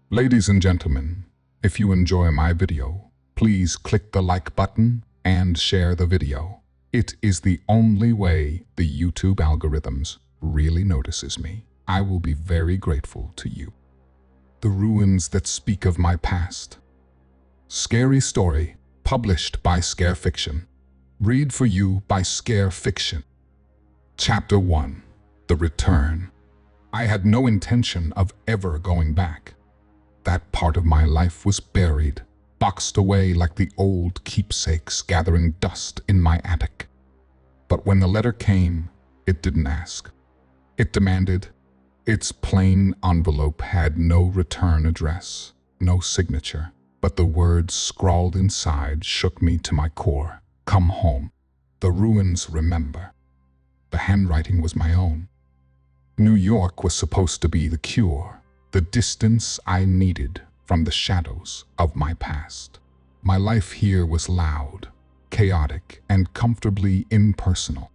Ladies and gentlemen, if you enjoy my video, please click the like button and share the video. It is the only way the YouTube algorithms really notices me. I will be very grateful to you. The ruins that speak of my past. Scary story, published by Scare Fiction. Read for you by Scare Fiction. Chapter 1. The Return. I had no intention of ever going back. That part of my life was buried, boxed away like the old keepsakes gathering dust in my attic. But when the letter came, it didn't ask. It demanded. Its plain envelope had no return address, no signature, but the words scrawled inside shook me to my core. Come home. The ruins remember. The handwriting was my own. New York was supposed to be the cure, the distance I needed from the shadows of my past. My life here was loud, chaotic, and comfortably impersonal.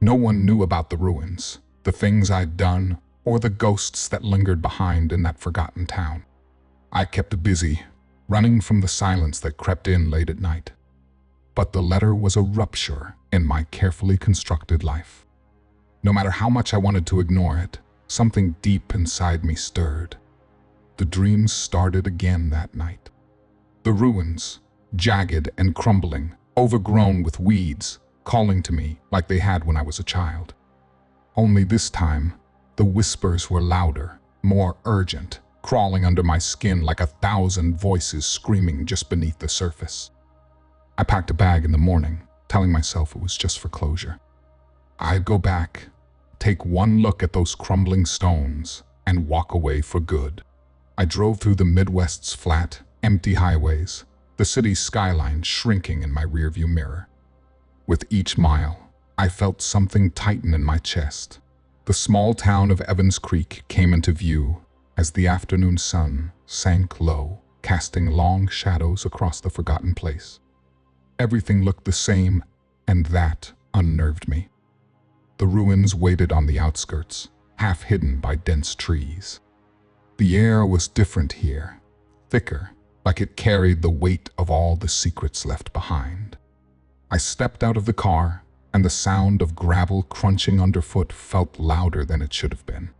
No one knew about the ruins, the things I'd done, or the ghosts that lingered behind in that forgotten town. I kept busy, running from the silence that crept in late at night. But the letter was a rupture in my carefully constructed life. No matter how much I wanted to ignore it, something deep inside me stirred. The dreams started again that night. The ruins, jagged and crumbling, overgrown with weeds, calling to me like they had when I was a child. Only this time, the whispers were louder, more urgent, crawling under my skin like 1,000 voices screaming just beneath the surface. I packed a bag in the morning, telling myself it was just for closure. I'd go back, take one look at those crumbling stones, and walk away for good. I drove through the Midwest's flat, empty highways, the city's skyline shrinking in my rearview mirror. With each mile, I felt something tighten in my chest. The small town of Evans Creek came into view as the afternoon sun sank low, casting long shadows across the forgotten place. Everything looked the same, and that unnerved me. The ruins waited on the outskirts, half hidden by dense trees. The air was different here, thicker, like it carried the weight of all the secrets left behind. I stepped out of the car, and the sound of gravel crunching underfoot felt louder than it should have been.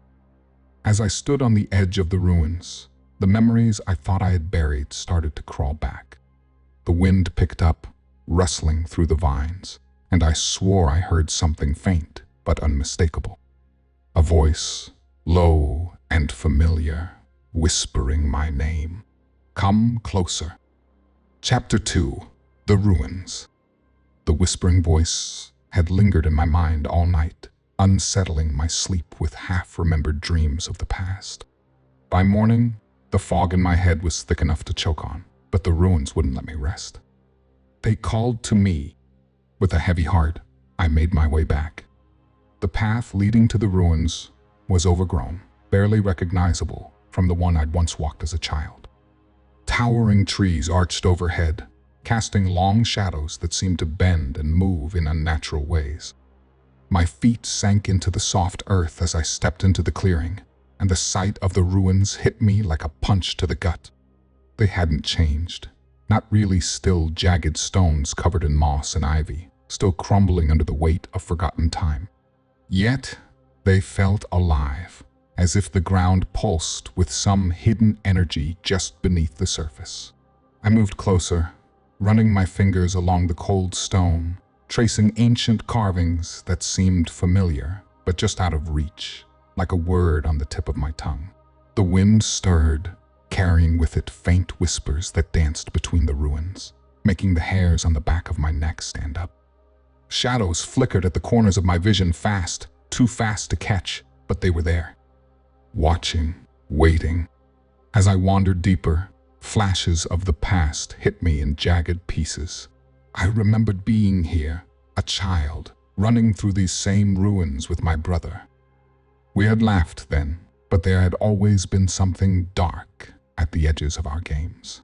As I stood on the edge of the ruins, the memories I thought I had buried started to crawl back. The wind picked up, rustling through the vines, and I swore I heard something faint but unmistakable. A voice, low and familiar, whispering my name. Come closer. Chapter 2. The Ruins. The whispering voice had lingered in my mind all night, unsettling my sleep with half-remembered dreams of the past. By morning, the fog in my head was thick enough to choke on, but the ruins wouldn't let me rest. They called to me. With a heavy heart, I made my way back. The path leading to the ruins was overgrown, barely recognizable from the one I'd once walked as a child. Towering trees arched overhead, casting long shadows that seemed to bend and move in unnatural ways. My feet sank into the soft earth as I stepped into the clearing, and the sight of the ruins hit me like a punch to the gut. They hadn't changed. Not really still jagged stones covered in moss and ivy, still crumbling under the weight of forgotten time. Yet, they felt alive, as if the ground pulsed with some hidden energy just beneath the surface. I moved closer, running my fingers along the cold stone, tracing ancient carvings that seemed familiar, but just out of reach, like a word on the tip of my tongue. The wind stirred, carrying with it faint whispers that danced between the ruins, making the hairs on the back of my neck stand up. Shadows flickered at the corners of my vision fast, too fast to catch, but they were there. Watching, waiting. As I wandered deeper, flashes of the past hit me in jagged pieces. I remembered being here, a child, running through these same ruins with my brother. We had laughed then, but there had always been something dark at the edges of our games.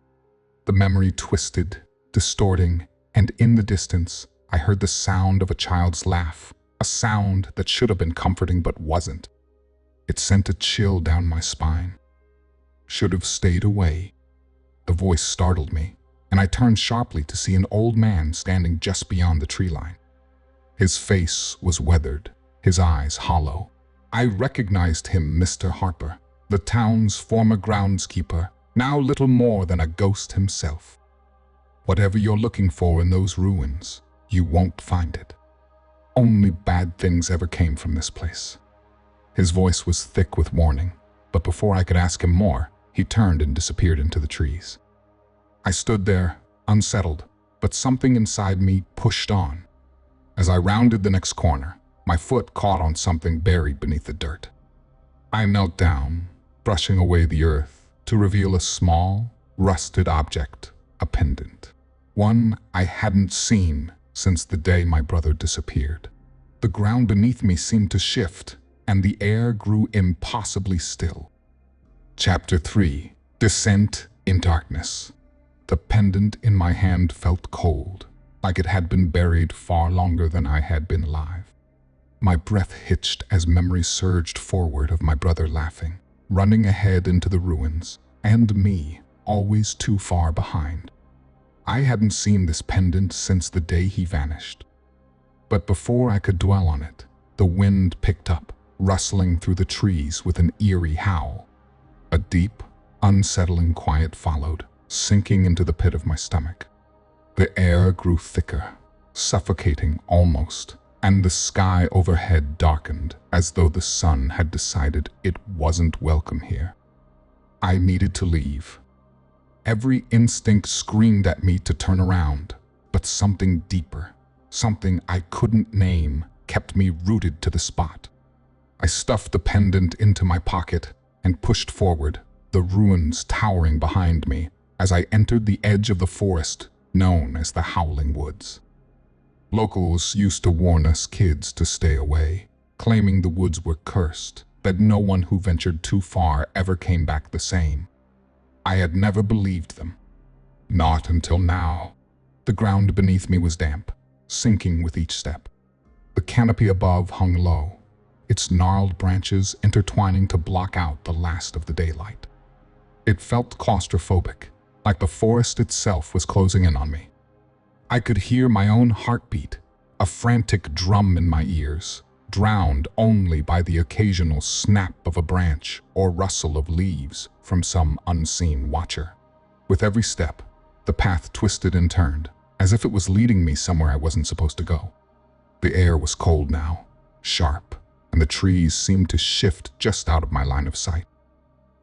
The memory twisted, distorting, and in the distance, I heard the sound of a child's laugh, a sound that should have been comforting but wasn't. It sent a chill down my spine. should have stayed away." The voice startled me, and I turned sharply to see an old man standing just beyond the tree line. His face was weathered, his eyes hollow. I recognized him, Mr. Harper, the town's former groundskeeper, now little more than a ghost himself. "Whatever you're looking for in those ruins, you won't find it. Only bad things ever came from this place." His voice was thick with warning, but before I could ask him more, he turned and disappeared into the trees. I stood there, unsettled, but something inside me pushed on. As I rounded the next corner, my foot caught on something buried beneath the dirt. I knelt down, brushing away the earth, to reveal a small, rusted object, a pendant. One I hadn't seen since the day my brother disappeared. The ground beneath me seemed to shift, and the air grew impossibly still. Chapter 3: Descent in Darkness. The pendant in my hand felt cold, like it had been buried far longer than I had been alive. My breath hitched as memories surged forward of my brother laughing, running ahead into the ruins, and me, always too far behind. I hadn't seen this pendant since the day he vanished. But before I could dwell on it, the wind picked up, rustling through the trees with an eerie howl. A deep, unsettling quiet followed, sinking into the pit of my stomach. The air grew thicker, suffocating almost, and the sky overhead darkened as though the sun had decided it wasn't welcome here. I needed to leave. Every instinct screamed at me to turn around, but something deeper, something I couldn't name, kept me rooted to the spot. I stuffed the pendant into my pocket and pushed forward, the ruins towering behind me as I entered the edge of the forest known as the Howling Woods. Locals used to warn us kids to stay away, claiming the woods were cursed, that no one who ventured too far ever came back the same. I had never believed them. Not until now. The ground beneath me was damp, sinking with each step. The canopy above hung low, its gnarled branches intertwining to block out the last of the daylight. It felt claustrophobic, like the forest itself was closing in on me. I could hear my own heartbeat, a frantic drum in my ears, drowned only by the occasional snap of a branch or rustle of leaves from some unseen watcher. With every step, the path twisted and turned, as if it was leading me somewhere I wasn't supposed to go. The air was cold now, sharp, and the trees seemed to shift just out of my line of sight.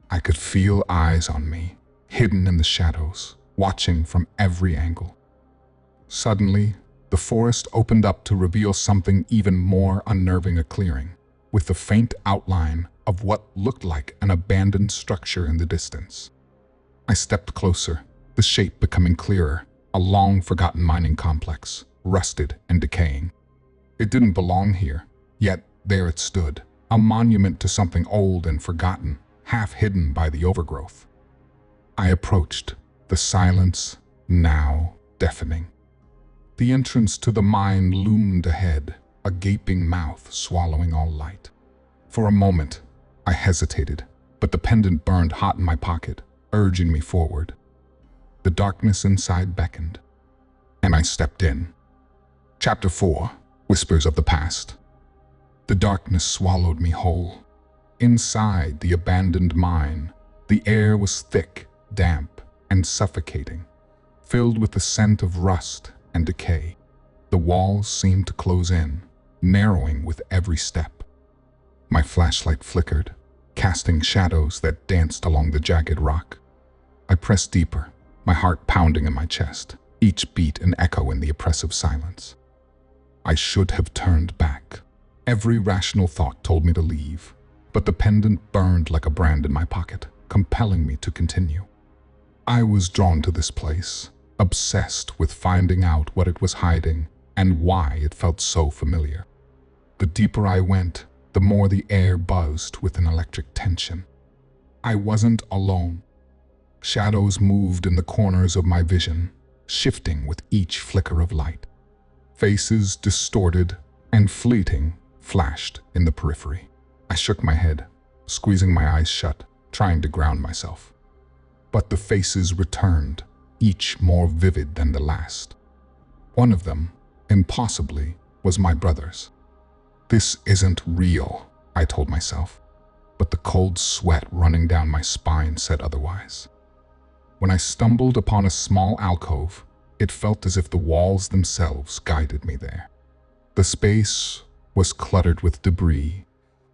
I could feel eyes on me, hidden in the shadows, watching from every angle. Suddenly, the forest opened up to reveal something even more unnerving: a clearing, with the faint outline of what looked like an abandoned structure in the distance. I stepped closer, the shape becoming clearer, a long-forgotten mining complex, rusted and decaying. It didn't belong here, yet there it stood, a monument to something old and forgotten, half hidden by the overgrowth. I approached, the silence now deafening. The entrance to the mine loomed ahead, a gaping mouth swallowing all light. For a moment, I hesitated, but the pendant burned hot in my pocket, urging me forward. The darkness inside beckoned, and I stepped in. Chapter 4: Whispers of the Past. The darkness swallowed me whole. Inside the abandoned mine, the air was thick, damp, and suffocating, filled with the scent of rust and decay. The walls seemed to close in, narrowing with every step. My flashlight flickered, casting shadows that danced along the jagged rock. I pressed deeper, my heart pounding in my chest, each beat an echo in the oppressive silence. I should have turned back. Every rational thought told me to leave, but the pendant burned like a brand in my pocket, compelling me to continue. I was drawn to this place, obsessed with finding out what it was hiding and why it felt so familiar. The deeper I went, the more the air buzzed with an electric tension. I wasn't alone. Shadows moved in the corners of my vision, shifting with each flicker of light. Faces distorted and fleeting flashed in the periphery. I shook my head, squeezing my eyes shut, trying to ground myself. But the faces returned, each more vivid than the last. One of them, impossibly, was my brother's. This isn't real, I told myself, but the cold sweat running down my spine said otherwise. When I stumbled upon a small alcove, it felt as if the walls themselves guided me there. The space was cluttered with debris,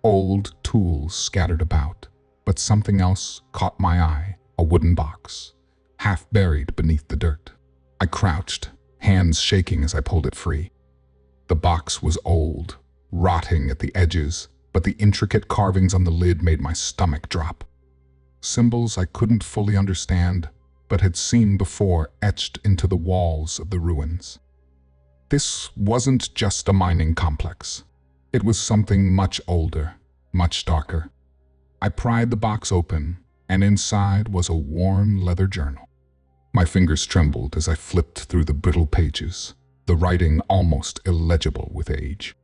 old tools scattered about, but something else caught my eye, a wooden box, half buried beneath the dirt. I crouched, hands shaking as I pulled it free. The box was old, rotting at the edges, but the intricate carvings on the lid made my stomach drop. Symbols I couldn't fully understand, but had seen before etched into the walls of the ruins. This wasn't just a mining complex. It was something much older, much darker. I pried the box open, and inside was a worn leather journal. My fingers trembled as I flipped through the brittle pages, the writing almost illegible with age.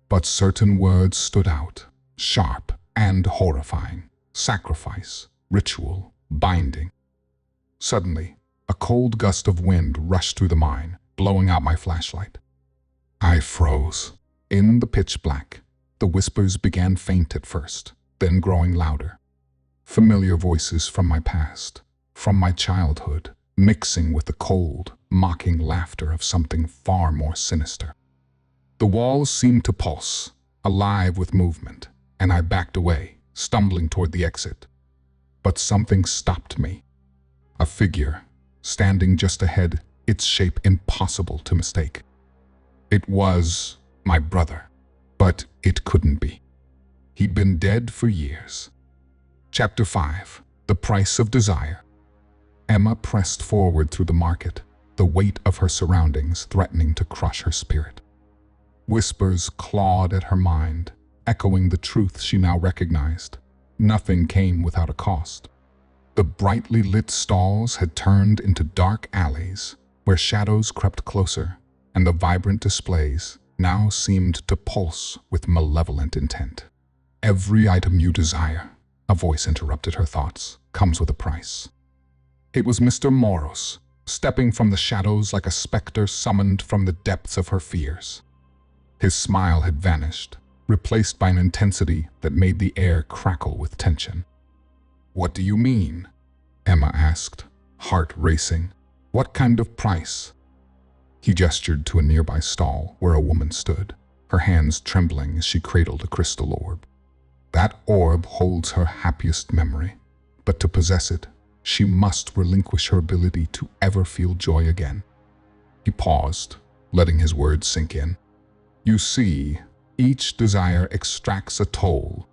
But certain words stood out, sharp and horrifying: sacrifice, ritual, binding. Suddenly, a cold gust of wind rushed through the mine, blowing out my flashlight. I froze. In the pitch black, the whispers began faint at first, then growing louder. Familiar voices from my past, from my childhood, mixing with the cold, mocking laughter of something far more sinister. The walls seemed to pulse, alive with movement, and I backed away, stumbling toward the exit. But something stopped me. A figure, standing just ahead, its shape impossible to mistake. It was my brother, but it couldn't be. He'd been dead for years. Chapter 5: The Price of Desire. Emma pressed forward through the market, the weight of her surroundings threatening to crush her spirit. Whispers clawed at her mind, echoing the truth she now recognized. Nothing came without a cost. The brightly lit stalls had turned into dark alleys, where shadows crept closer, and the vibrant displays now seemed to pulse with malevolent intent. "Every item you desire," a voice interrupted her thoughts, "comes with a price." It was Mr. Moros, stepping from the shadows like a specter summoned from the depths of her fears. His smile had vanished, replaced by an intensity that made the air crackle with tension. "What do you mean?" Emma asked, heart racing. "What kind of price?" He gestured to a nearby stall where a woman stood, her hands trembling as she cradled a crystal orb. "That orb holds her happiest memory, but to possess it, she must relinquish her ability to ever feel joy again." He paused, letting his words sink in. "You see, each desire extracts a toll.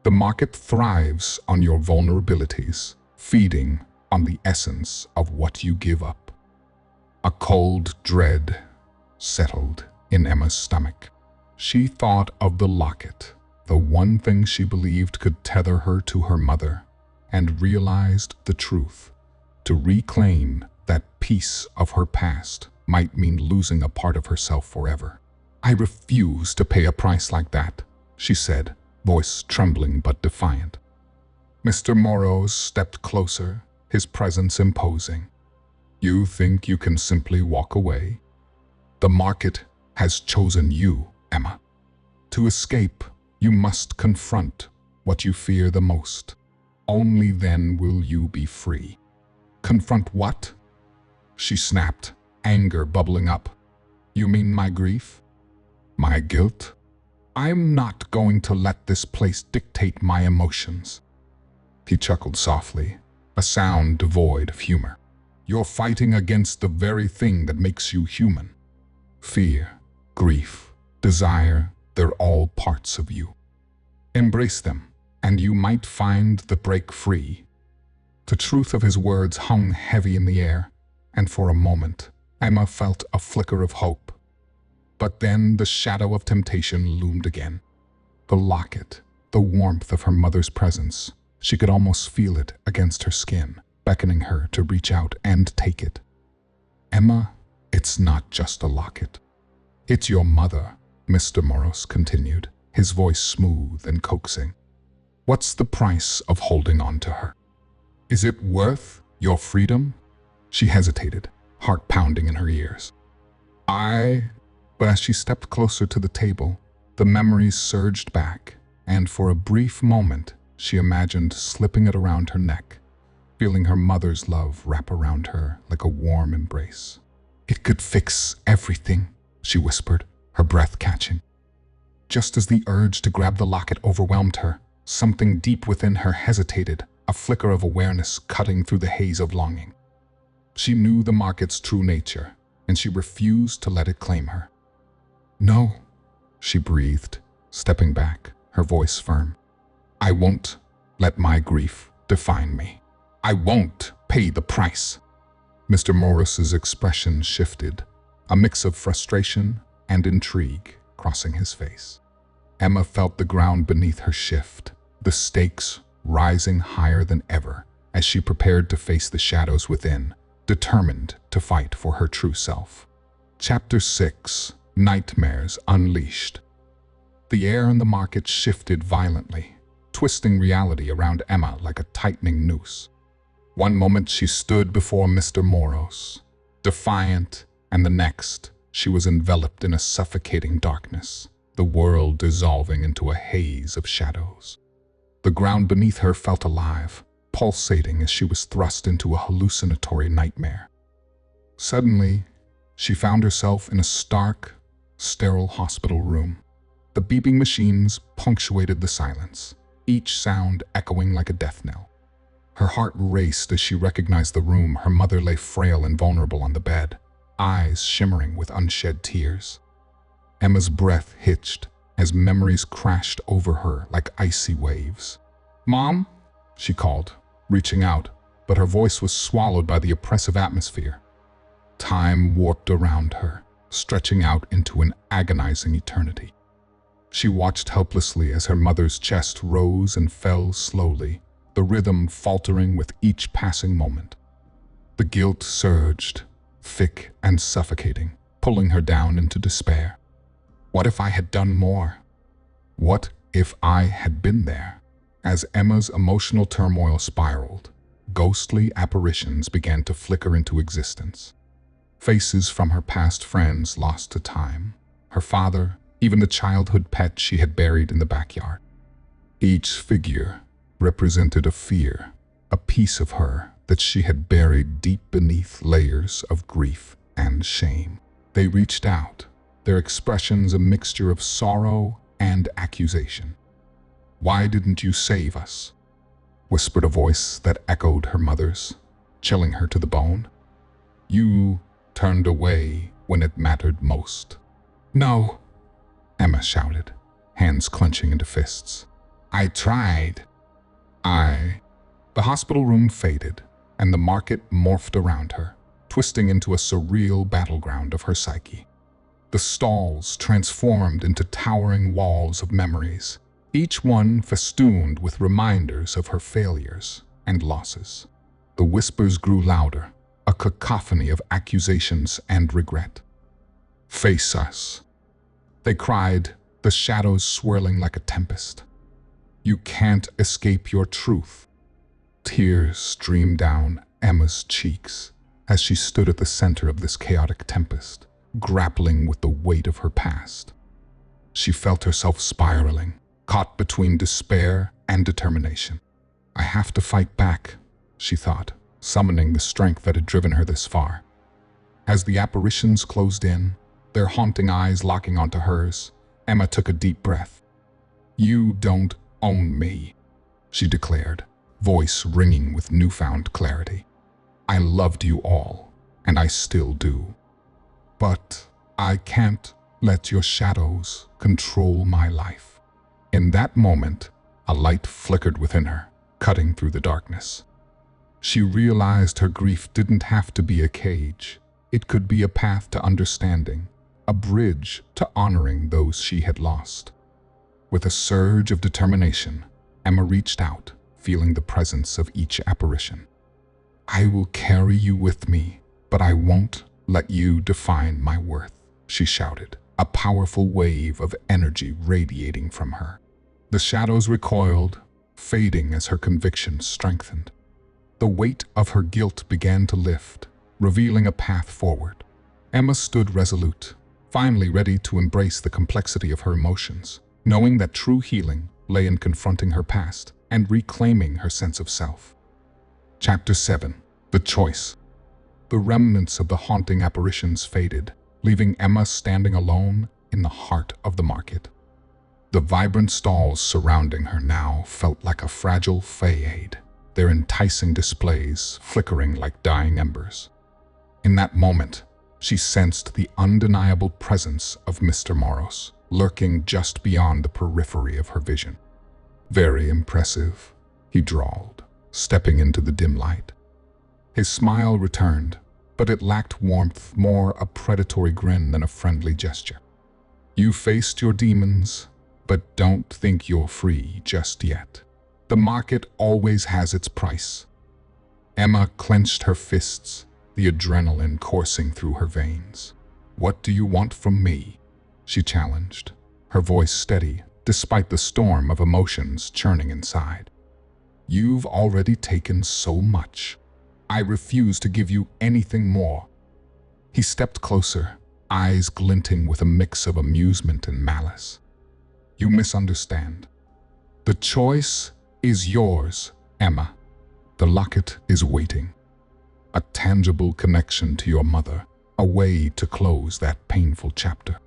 The market thrives on your vulnerabilities, feeding on the essence of what you give up." A cold dread settled in Emma's stomach. She thought of the locket, the one thing she believed could tether her to her mother, and realized the truth. To reclaim that piece of her past might mean losing a part of herself forever. "I refuse to pay a price like that," she said, voice trembling but defiant. Mr. Moros stepped closer, his presence imposing. "You think you can simply walk away? The market has chosen you, Emma. To escape, you must confront what you fear the most. Only then will you be free." "Confront what?" she snapped, anger bubbling up. "You mean my grief? My guilt? I'm not going to let this place dictate my emotions." He chuckled softly, a sound devoid of humor. "You're fighting against the very thing that makes you human. Fear, grief, desire, they're all parts of you. Embrace them, and you might find the break free." The truth of his words hung heavy in the air, and for a moment, Emma felt a flicker of hope. But then the shadow of temptation loomed again. The locket, the warmth of her mother's presence, she could almost feel it against her skin, beckoning her to reach out and take it. "Emma, it's not just a locket. It's your mother," Mr. Moros continued, his voice smooth and coaxing. "What's the price of holding on to her?" Is it worth your freedom? She hesitated, heart pounding in her ears. But as she stepped closer to the table, the memories surged back, and for a brief moment, she imagined slipping it around her neck, feeling her mother's love wrap around her like a warm embrace. It could fix everything, she whispered, her breath catching. Just as the urge to grab the locket overwhelmed her, something deep within her hesitated, a flicker of awareness cutting through the haze of longing. She knew the market's true nature, and she refused to let it claim her. No, she breathed, stepping back, her voice firm. I won't let my grief define me. I won't pay the price. Mr. Morris's expression shifted, a mix of frustration and intrigue crossing his face. Emma felt the ground beneath her shift, the stakes rising higher than ever as she prepared to face the shadows within, determined to fight for her true self. Chapter 6: Nightmares Unleashed. The air in the market shifted violently, twisting reality around Emma like a tightening noose. One moment she stood before Mr. Morris, defiant, and the next she was enveloped in a suffocating darkness, the world dissolving into a haze of shadows. The ground beneath her felt alive, pulsating as she was thrust into a hallucinatory nightmare. Suddenly, she found herself in a stark, sterile hospital room. The beeping machines punctuated the silence, each sound echoing like a death knell. Her heart raced as she recognized the room. Her mother lay frail and vulnerable on the bed, eyes shimmering with unshed tears. Emma's breath hitched as memories crashed over her like icy waves. "Mom?" she called, reaching out, but her voice was swallowed by the oppressive atmosphere. Time warped around her, stretching out into an agonizing eternity. She watched helplessly as her mother's chest rose and fell slowly, the rhythm faltering with each passing moment. The guilt surged, thick and suffocating, pulling her down into despair. What if I had done more? What if I had been there? As Emma's emotional turmoil spiraled, ghostly apparitions began to flicker into existence. Faces from her past friends lost to time, her father, even the childhood pet she had buried in the backyard. Each figure represented a fear, a piece of her that she had buried deep beneath layers of grief and shame. They reached out, their expressions a mixture of sorrow and accusation. "Why didn't you save us?" whispered a voice that echoed her mother's, chilling her to the bone. "You turned away when it mattered most." "No," Emma shouted, hands clenching into fists. "I tried." The hospital room faded, and the market morphed around her, twisting into a surreal battleground of her psyche. The stalls transformed into towering walls of memories, each one festooned with reminders of her failures and losses. The whispers grew louder, a cacophony of accusations and regret. "Face us," they cried, the shadows swirling like a tempest. "You can't escape your truth." Tears streamed down Emma's cheeks as she stood at the center of this chaotic tempest, grappling with the weight of her past. She felt herself spiraling, caught between despair and determination. "I have to fight back," she thought, summoning the strength that had driven her this far. As the apparitions closed in, their haunting eyes locking onto hers, Emma took a deep breath. "You don't own me," she declared, voice ringing with newfound clarity. "I loved you all, and I still do. But I can't let your shadows control my life." In that moment, a light flickered within her, cutting through the darkness. She realized her grief didn't have to be a cage. It could be a path to understanding, a bridge to honoring those she had lost. With a surge of determination, Emma reached out, feeling the presence of each apparition. "I will carry you with me, but I won't let you define my worth," she shouted, a powerful wave of energy radiating from her. The shadows recoiled, fading as her conviction strengthened. The weight of her guilt began to lift, revealing a path forward. Emma stood resolute, finally ready to embrace the complexity of her emotions, knowing that true healing lay in confronting her past and reclaiming her sense of self. Chapter 7. The Choice. The remnants of the haunting apparitions faded, leaving Emma standing alone in the heart of the market. The vibrant stalls surrounding her now felt like a fragile fayade, their enticing displays flickering like dying embers. In that moment, she sensed the undeniable presence of Mr. Moros, lurking just beyond the periphery of her vision. "Very impressive," he drawled, stepping into the dim light. His smile returned, but it lacked warmth, more a predatory grin than a friendly gesture. "You faced your demons, but don't think you're free just yet. The market always has its price." Emma clenched her fists, the adrenaline coursing through her veins. "What do you want from me?" she challenged, her voice steady despite the storm of emotions churning inside. "You've already taken so much. I refuse to give you anything more." He stepped closer, eyes glinting with a mix of amusement and malice. "You misunderstand. The choice is yours, Emma. The locket is waiting. A tangible connection to your mother, a way to close that painful chapter.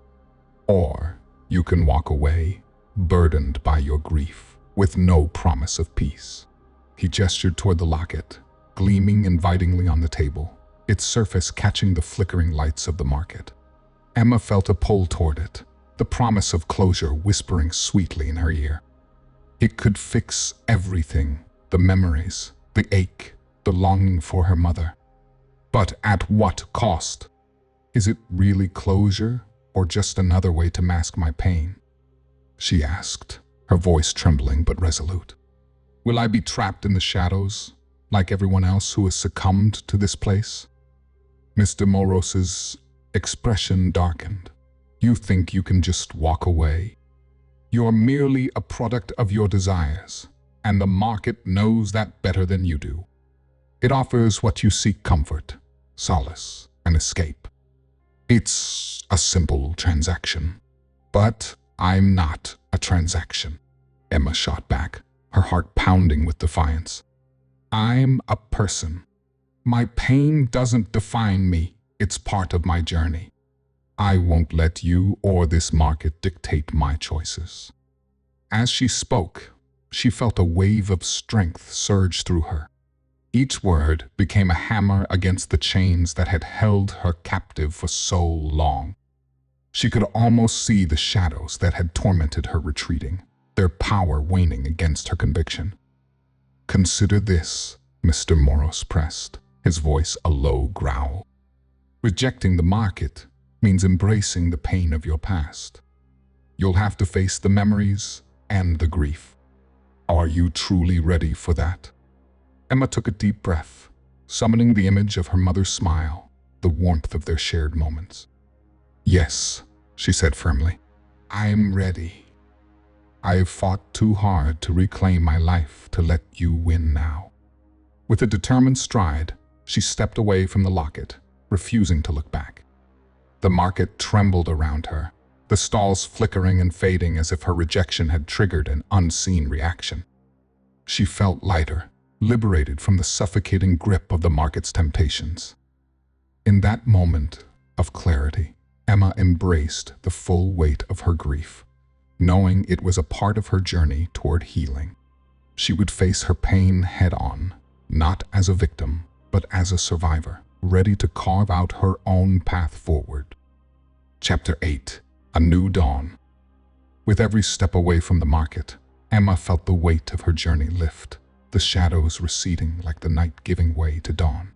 Or you can walk away, burdened by your grief, with no promise of peace." He gestured toward the locket, gleaming invitingly on the table, its surface catching the flickering lights of the market. Emma felt a pull toward it, the promise of closure whispering sweetly in her ear. It could fix everything, the memories, the ache, the longing for her mother. But at what cost? "Is it really closure, or just another way to mask my pain?" she asked, her voice trembling but resolute. "Will I be trapped in the shadows, like everyone else who has succumbed to this place?" Mr. Moros's expression darkened. "You think you can just walk away? You're merely a product of your desires, and the market knows that better than you do. It offers what you seek: comfort, solace, and escape. It's a simple transaction. But I'm not a transaction," Emma shot back, her heart pounding with defiance. "I'm a person. My pain doesn't define me. It's part of my journey. I won't let you or this market dictate my choices." As she spoke, she felt a wave of strength surge through her. Each word became a hammer against the chains that had held her captive for so long. She could almost see the shadows that had tormented her retreating, their power waning against her conviction. "Consider this," Mr. Moros pressed, his voice a low growl. "Rejecting the market means embracing the pain of your past. You'll have to face the memories and the grief. Are you truly ready for that?" Emma took a deep breath, summoning the image of her mother's smile, the warmth of their shared moments. "Yes," she said firmly, "I'm ready. I've fought too hard to reclaim my life to let you win now." With a determined stride, she stepped away from the locket, refusing to look back. The market trembled around her, the stalls flickering and fading as if her rejection had triggered an unseen reaction. She felt lighter, liberated from the suffocating grip of the market's temptations. In that moment of clarity, Emma embraced the full weight of her grief, knowing it was a part of her journey toward healing. She would face her pain head-on, not as a victim, but as a survivor, ready to carve out her own path forward. Chapter 8. A New Dawn. With every step away from the market, Emma felt the weight of her journey lift, the shadows receding like the night giving way to dawn.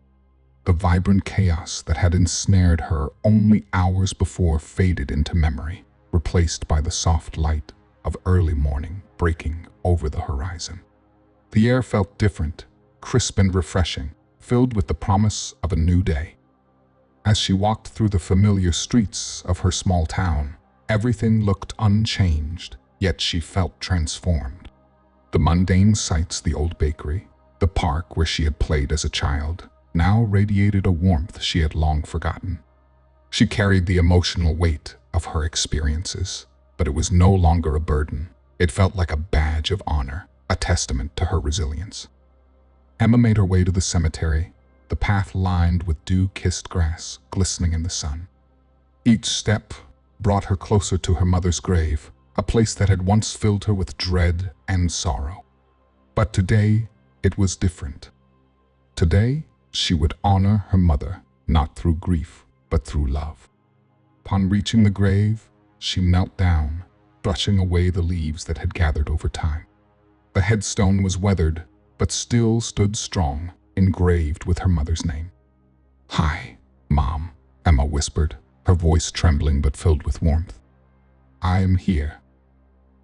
The vibrant chaos that had ensnared her only hours before faded into memory, replaced by the soft light of early morning breaking over the horizon. The air felt different, crisp and refreshing, filled with the promise of a new day. As she walked through the familiar streets of her small town, everything looked unchanged, yet she felt transformed. The mundane sights, the old bakery, the The park where she had played as a child now radiated a warmth she had long forgotten. She carried the emotional weight of her experiences, but it was no longer a burden. It felt like a badge of honor, a testament to her resilience. Emma made her way to the cemetery, the path lined with dew-kissed grass glistening in the sun. Each step brought her closer to her mother's grave, a place that had once filled her with dread and sorrow. But today, it was different. Today, she would honor her mother, not through grief, but through love. Upon reaching the grave, she knelt down, brushing away the leaves that had gathered over time. The headstone was weathered, but still stood strong, engraved with her mother's name. "Hi, Mom," Emma whispered, her voice trembling but filled with warmth. "I am here."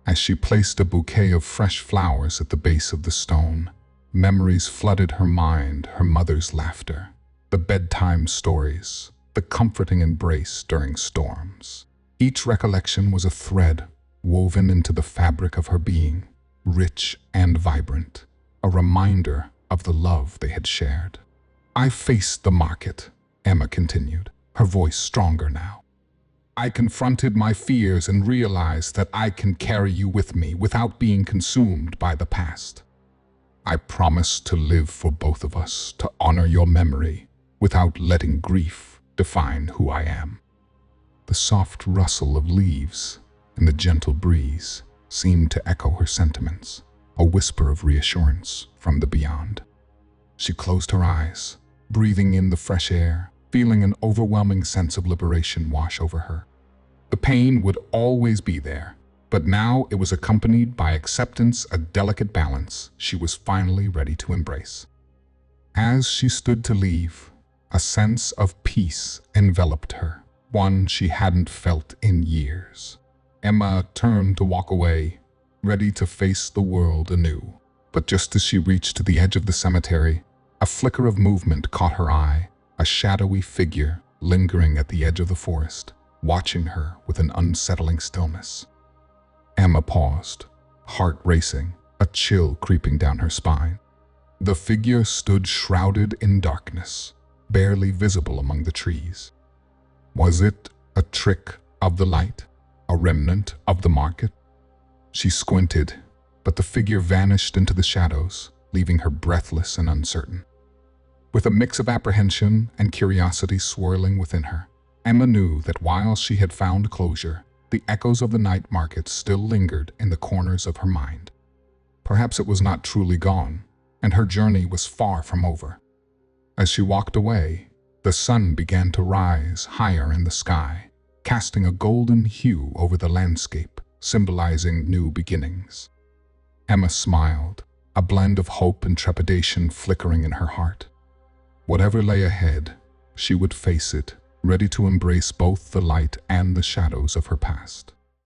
As she placed a bouquet of fresh flowers at the base of the stone, memories flooded her mind, her mother's laughter, the bedtime stories, the comforting embrace during storms. Each recollection was a thread woven into the fabric of her being, rich and vibrant, a reminder of the love they had shared. "I faced the market," Emma continued, her voice stronger now. "I confronted my fears and realized that I can carry you with me without being consumed by the past. I promise to live for both of us, to honor your memory without letting grief define who I am." The soft rustle of leaves and the gentle breeze seemed to echo her sentiments, a whisper of reassurance from the beyond. She closed her eyes, breathing in the fresh air, feeling an overwhelming sense of liberation wash over her. The pain would always be there, but now it was accompanied by acceptance, a delicate balance she was finally ready to embrace. As she stood to leave, a sense of peace enveloped her, one she hadn't felt in years. Emma turned to walk away, ready to face the world anew. But just as she reached the edge of the cemetery, a flicker of movement caught her eye, a shadowy figure lingering at the edge of the forest, watching her with an unsettling stillness. Emma paused, heart racing, a chill creeping down her spine. The figure stood shrouded in darkness, barely visible among the trees. Was it a trick of the light, a remnant of the market? She squinted, but the figure vanished into the shadows, leaving her breathless and uncertain. With a mix of apprehension and curiosity swirling within her, Emma knew that while she had found closure, the echoes of the night market still lingered in the corners of her mind. Perhaps it was not truly gone, and her journey was far from over. As she walked away, the sun began to rise higher in the sky, casting a golden hue over the landscape, symbolizing new beginnings. Emma smiled, a blend of hope and trepidation flickering in her heart. Whatever lay ahead, she would face it, ready to embrace both the light and the shadows of her past.